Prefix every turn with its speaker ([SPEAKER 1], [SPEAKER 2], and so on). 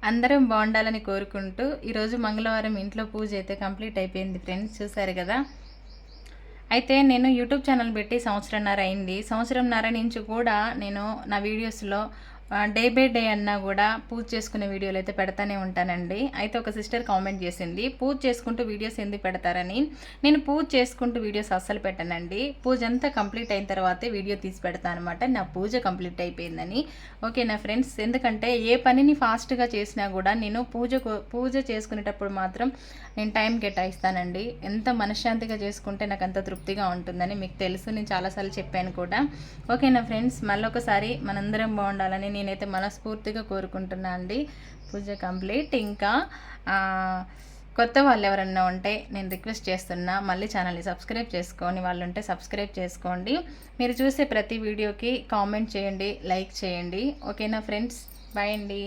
[SPEAKER 1] అందరం బాగుండాలని కోరుకుంటూ ఈరోజు మంగళవారం ఇంట్లో పూజ అయితే కంప్లీట్ అయిపోయింది ఫ్రెండ్స్, చూసారు కదా. అయితే నేను యూట్యూబ్ ఛానల్ పెట్టి సంవత్సరంన్నర అయింది. సంవత్సరంన్నర నుంచి కూడా నేను నా వీడియోస్లో డే బై డే అన్నా కూడా పూజ చేసుకునే వీడియోలు అయితే పెడతానే ఉంటానండి. అయితే ఒక సిస్టర్ కామెంట్ చేసింది, పూజ చేసుకుంటూ వీడియోస్ ఎందుకు పెడతారని. నేను పూజ చేసుకుంటూ వీడియోస్ అస్సలు పెట్టానండి. పూజ అంతా కంప్లీట్ అయిన తర్వాతే వీడియో తీసి పెడతాను అనమాట, నా పూజ కంప్లీట్ అయిపోయిందని. ఓకేనా ఫ్రెండ్స్, ఎందుకంటే ఏ పనిని ఫాస్ట్గా చేసినా కూడా నేను పూజ చేసుకునేటప్పుడు మాత్రం నేను టైం కేటాయిస్తానండి. ఎంత మనశ్శాంతిగా చేసుకుంటే నాకు అంత తృప్తిగా ఉంటుందని మీకు తెలుసు, నేను చాలాసార్లు చెప్పాను కూడా. ఓకేనా ఫ్రెండ్స్, మళ్ళొకసారి మనందరం బాగుండాలని నేనైతే మనస్ఫూర్తిగా కోరుకుంటున్నా అండి. పూజ కంప్లీట్. ఇంకా కొత్త వాళ్ళు ఎవరన్నా ఉంటే నేను రిక్వెస్ట్ చేస్తున్నా, మళ్ళీ ఛానల్ని సబ్స్క్రైబ్ చేసుకొని వాళ్ళు ఉంటే సబ్స్క్రైబ్ చేసుకోండి. మీరు చూసే ప్రతి వీడియోకి కామెంట్ చేయండి, లైక్ చేయండి. ఓకేనా ఫ్రెండ్స్, బాయ్ అండి.